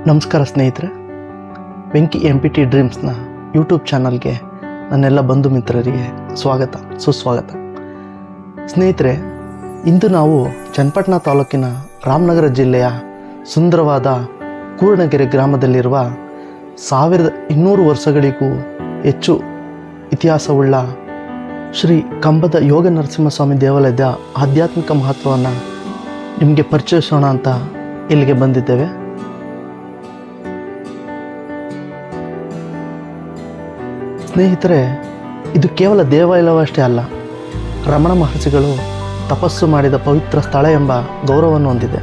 ನಮಸ್ಕಾರ ಸ್ನೇಹಿತರೆ, Venky MPT ಡ್ರೀಮ್ಸ್ನ YouTube ಚಾನಲ್ಗೆ ನನ್ನೆಲ್ಲ ಬಂಧು ಮಿತ್ರರಿಗೆ ಸ್ವಾಗತ ಸುಸ್ವಾಗತ. ಸ್ನೇಹಿತರೆ, ಇಂದು ನಾವು ಚನ್ನಪಟ್ಟಣ ತಾಲೂಕಿನ ರಾಮನಗರ ಜಿಲ್ಲೆಯ ಸುಂದರವಾದ ಕೂರ್ಣಗೆರೆ ಗ್ರಾಮದಲ್ಲಿರುವ 1200 ವರ್ಷಗಳಿಗೂ ಹೆಚ್ಚು ಇತಿಹಾಸವುಳ್ಳ ಶ್ರೀ ಕಂಬದ ಯೋಗ ನರಸಿಂಹಸ್ವಾಮಿ ದೇವಾಲಯದ ಆಧ್ಯಾತ್ಮಿಕ ಮಹತ್ವವನ್ನು ನಿಮಗೆ ಪರಿಚಯಿಸೋಣ ಅಂತ ಇಲ್ಲಿಗೆ ಬಂದಿದ್ದೇವೆ. ಸ್ನೇಹಿತರೆ, ಇದು ಕೇವಲ ದೇವಾಲಯವಷ್ಟೇ ಅಲ್ಲ, ರಮಣ ಮಹರ್ಷಿಗಳು ತಪಸ್ಸು ಮಾಡಿದ ಪವಿತ್ರ ಸ್ಥಳ ಎಂಬ ಗೌರವವನ್ನು ಹೊಂದಿದೆ.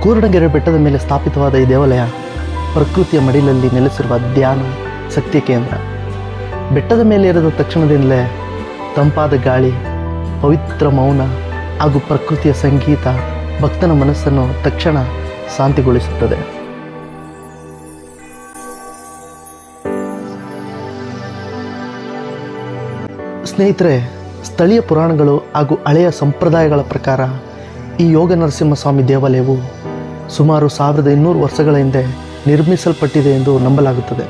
ಕೂರ್ಣಗೆರೆ ಬೆಟ್ಟದ ಮೇಲೆ ಸ್ಥಾಪಿತವಾದ ಈ ದೇವಾಲಯ ಪ್ರಕೃತಿಯ ಮಡಿಲಲ್ಲಿ ನೆಲೆಸಿರುವ ಧ್ಯಾನ ಶಕ್ತಿ ಕೇಂದ್ರ. ಬೆಟ್ಟದ ಮೇಲೆ ಇರಿದ ತಕ್ಷಣದಿಂದಲೇ ತಂಪಾದ ಗಾಳಿ, ಪವಿತ್ರ ಮೌನ ಹಾಗೂ ಪ್ರಕೃತಿಯ ಸಂಗೀತ ಭಕ್ತನ ಮನಸ್ಸನ್ನು ತಕ್ಷಣ ಶಾಂತಿಗೊಳಿಸುತ್ತದೆ. ಸ್ನೇಹಿತರೆ, ಸ್ಥಳೀಯ ಪುರಾಣಗಳು ಹಾಗೂ ಹಳೆಯ ಸಂಪ್ರದಾಯಗಳ ಪ್ರಕಾರ ಈ ಯೋಗ ನರಸಿಂಹಸ್ವಾಮಿ ದೇವಾಲಯವು ಸುಮಾರು 1200 ವರ್ಷಗಳ ಹಿಂದೆ ನಿರ್ಮಿಸಲ್ಪಟ್ಟಿದೆ ಎಂದು ನಂಬಲಾಗುತ್ತದೆ.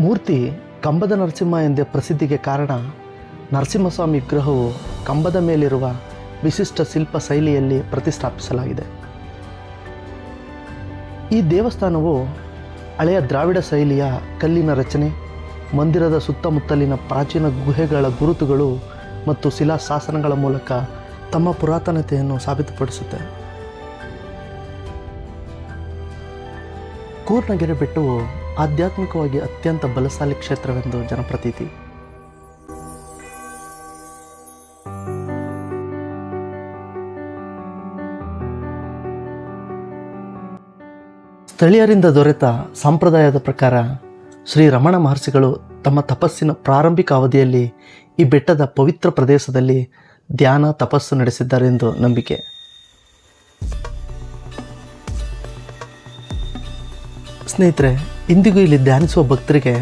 ಮೂರ್ತಿ ಕಂಬದ ನರಸಿಂಹ ಎಂದೇ ಪ್ರಸಿದ್ಧಿಗೆ ಕಾರಣ, ನರಸಿಂಹಸ್ವಾಮಿ ವಿಗ್ರಹವು ಕಂಬದ ಮೇಲಿರುವ ವಿಶಿಷ್ಟ ಶಿಲ್ಪ ಶೈಲಿಯಲ್ಲಿ ಪ್ರತಿಷ್ಠಾಪಿಸಲಾಗಿದೆ. ಈ ದೇವಸ್ಥಾನವು ಹಳೆಯ ದ್ರಾವಿಡ ಶೈಲಿಯ ಕಲ್ಲಿನ ರಚನೆ, ಮಂದಿರದ ಸುತ್ತಮುತ್ತಲಿನ ಪ್ರಾಚೀನ ಗುಹೆಗಳ ಗುರುತುಗಳು ಮತ್ತು ಶಿಲಾಶಾಸನಗಳ ಮೂಲಕ ತಮ್ಮ ಪುರಾತನತೆಯನ್ನು ಸಾಬೀತುಪಡಿಸುತ್ತೆ. ಕೂರ್ಣಗೆರೆ ಬೆಟ್ಟವು ಆಧ್ಯಾತ್ಮಿಕವಾಗಿ ಅತ್ಯಂತ ಬಲಶಾಲಿ ಕ್ಷೇತ್ರವೆಂದು ಜನಪ್ರತೀತಿ. ಸ್ಥಳೀಯರಿಂದ ದೊರೆತ ಸಂಪ್ರದಾಯದ ಪ್ರಕಾರ ಶ್ರೀ ರಮಣ ಮಹರ್ಷಿಗಳು ತಮ್ಮ ತಪಸ್ಸಿನ ಪ್ರಾರಂಭಿಕ ಅವಧಿಯಲ್ಲಿ ಈ ಬೆಟ್ಟದ ಪವಿತ್ರ ಪ್ರದೇಶದಲ್ಲಿ ಧ್ಯಾನ ತಪಸ್ಸು ನಡೆಸಿದ್ದಾರೆಂದು ನಂಬಿಕೆ. ಸ್ನೇಹಿತರೆ, ಇಂದಿಗೂ ಇಲ್ಲಿ ಧ್ಯಾನಿಸುವ ಭಕ್ತರಿಗೆ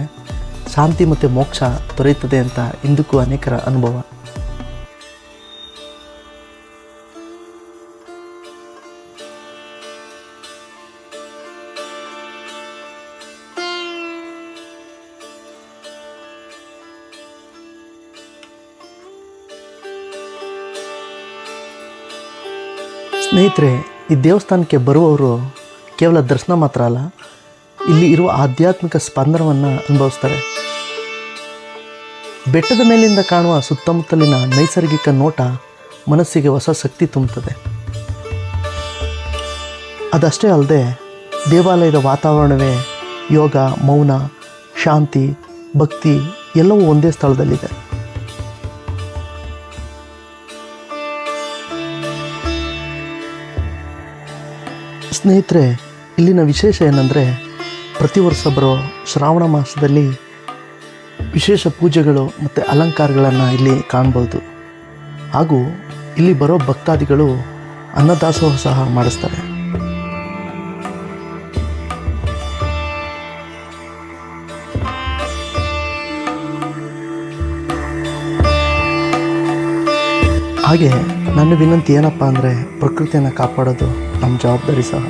ಶಾಂತಿ ಮತ್ತು ಮೋಕ್ಷ ದೊರೆಯುತ್ತದೆ ಅಂತ ಇಂದಿಗೂ ಅನೇಕರ ಅನುಭವ. ಸ್ನೇಹಿತರೆ, ಈ ದೇವಸ್ಥಾನಕ್ಕೆ ಬರುವವರು ಕೇವಲ ದರ್ಶನ ಮಾತ್ರ ಅಲ್ಲ, ಇಲ್ಲಿ ಇರುವ ಆಧ್ಯಾತ್ಮಿಕ ಸ್ಪಂದನವನ್ನು ಅನುಭವಿಸ್ತಾರೆ. ಬೆಟ್ಟದ ಮೇಲಿಂದ ಕಾಣುವ ಸುತ್ತಮುತ್ತಲಿನ ನೈಸರ್ಗಿಕ ನೋಟ ಮನಸ್ಸಿಗೆ ಹೊಸ ಶಕ್ತಿ ತುಂಬುತ್ತದೆ. ಅದಷ್ಟೇ ಅಲ್ಲದೆ ದೇವಾಲಯದ ವಾತಾವರಣವೇ ಯೋಗ, ಮೌನ, ಶಾಂತಿ, ಭಕ್ತಿ ಎಲ್ಲವೂ ಒಂದೇ ಸ್ಥಳದಲ್ಲಿದೆ. ಸ್ನೇಹಿತರೆ, ಇಲ್ಲಿನ ವಿಶೇಷ ಏನಂದರೆ, ಪ್ರತಿ ವರ್ಷ ಬರೋ ಶ್ರಾವಣ ಮಾಸದಲ್ಲಿ ವಿಶೇಷ ಪೂಜೆಗಳು ಮತ್ತು ಅಲಂಕಾರಗಳನ್ನು ಇಲ್ಲಿ ಕಾಣ್ಬೋದು. ಹಾಗೂ ಇಲ್ಲಿ ಬರೋ ಭಕ್ತಾದಿಗಳು ಅನ್ನದಾಸೋಹ ಸಹ ಮಾಡಿಸ್ತಾರೆ. ಹಾಗೆ ನನ್ನ ವಿನಂತಿ ಏನಪ್ಪ ಅಂದರೆ, ಪ್ರಕೃತಿಯನ್ನು ಕಾಪಾಡೋದು ನಮ್ಮ ಜವಾಬ್ದಾರಿ ಸಹ.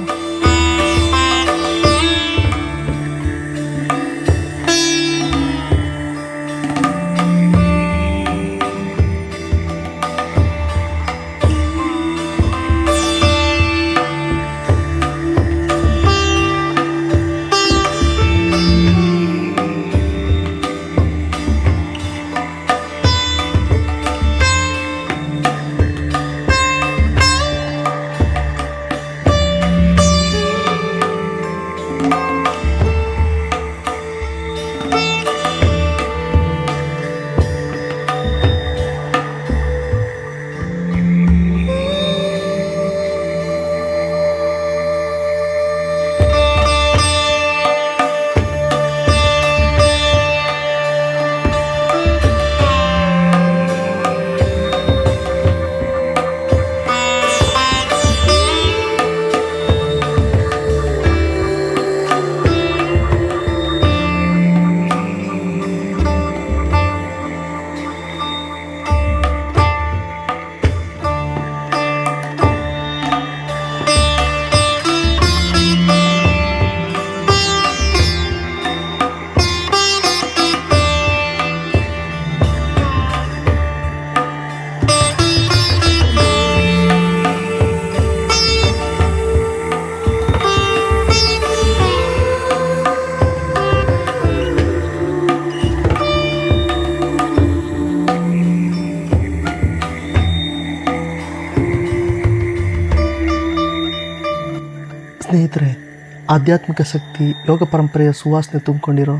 ಆಧ್ಯಾತ್ಮಿಕ ಶಕ್ತಿ, ಯೋಗ ಪರಂಪರೆಯ ಸುವಾಸನೆ ತುಂಬಿಕೊಂಡಿರೋ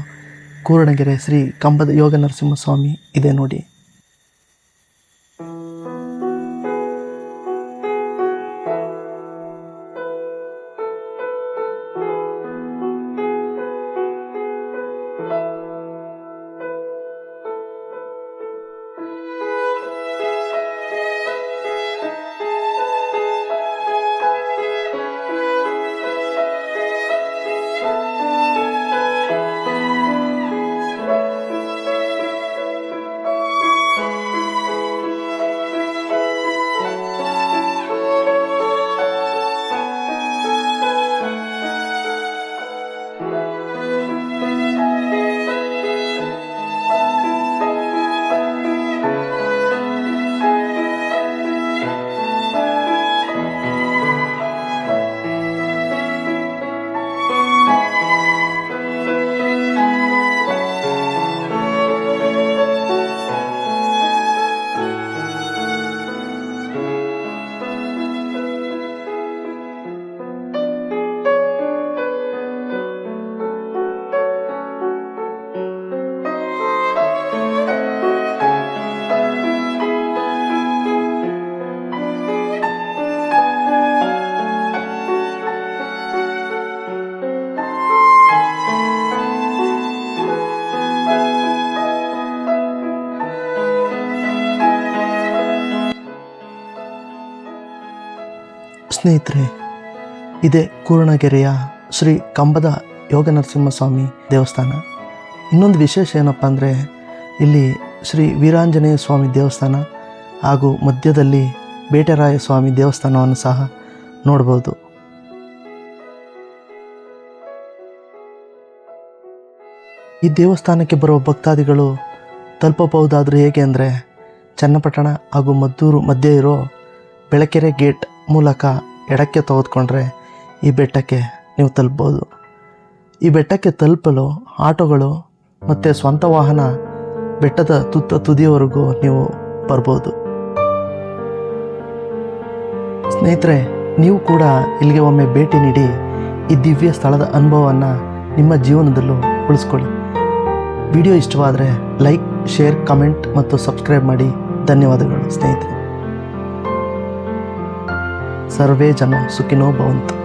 ಕೂರಣಗೆರೆ ಶ್ರೀ ಕಂಬದ ಯೋಗ ನರಸಿಂಹಸ್ವಾಮಿ ಇದೆ ನೋಡಿ. ಸ್ನೇಹಿತರೆ, ಇದೇ ಕೂರ್ಣಗೆರೆಯ ಶ್ರೀ ಕಂಬದ ಯೋಗ ನರಸಿಂಹಸ್ವಾಮಿ ದೇವಸ್ಥಾನ. ಇನ್ನೊಂದು ವಿಶೇಷ ಏನಪ್ಪ ಅಂದರೆ, ಇಲ್ಲಿ ಶ್ರೀ ವೀರಾಂಜನೇಯ ಸ್ವಾಮಿ ದೇವಸ್ಥಾನ ಹಾಗೂ ಮಧ್ಯದಲ್ಲಿ ಬೇಟೆರಾಯ ಸ್ವಾಮಿ ದೇವಸ್ಥಾನವನ್ನು ಸಹ ನೋಡ್ಬೋದು. ಈ ದೇವಸ್ಥಾನಕ್ಕೆ ಬರುವ ಭಕ್ತಾದಿಗಳು ತಲುಪಬಹುದಾದರೂ ಹೇಗೆ ಅಂದರೆ, ಚನ್ನಪಟ್ಟಣ ಹಾಗೂ ಮದ್ದೂರು ಮಧ್ಯೆ ಇರೋ ಬೆಳಕೆರೆ ಗೇಟ್ ಮೂಲಕ ಎಡಕ್ಕೆ ತೆಗೆದುಕೊಂಡ್ರೆ ಈ ಬೆಟ್ಟಕ್ಕೆ ನೀವು ತಲುಪ್ಬೋದು. ಈ ಬೆಟ್ಟಕ್ಕೆ ತಲುಪಲು ಆಟೋಗಳು ಮತ್ತು ಸ್ವಂತ ವಾಹನ ಬೆಟ್ಟದ ತುದಿಯವರೆಗೂ ನೀವು ಬರ್ಬೋದು. ಸ್ನೇಹಿತರೆ, ನೀವು ಕೂಡ ಇಲ್ಲಿಗೆ ಒಮ್ಮೆ ಭೇಟಿ ನೀಡಿ ಈ ದಿವ್ಯ ಸ್ಥಳದ ಅನುಭವವನ್ನು ನಿಮ್ಮ ಜೀವನದಲ್ಲೂ ಉಳಿಸ್ಕೊಳ್ಳಿ. ವಿಡಿಯೋ ಇಷ್ಟವಾದರೆ ಲೈಕ್, ಶೇರ್, ಕಮೆಂಟ್ ಮತ್ತು ಸಬ್ಸ್ಕ್ರೈಬ್ ಮಾಡಿ. ಧನ್ಯವಾದಗಳು ಸ್ನೇಹಿತರೆ. ಸರ್ವೇ ಜನ ಸುಖಿನೋ ಭವಂತು.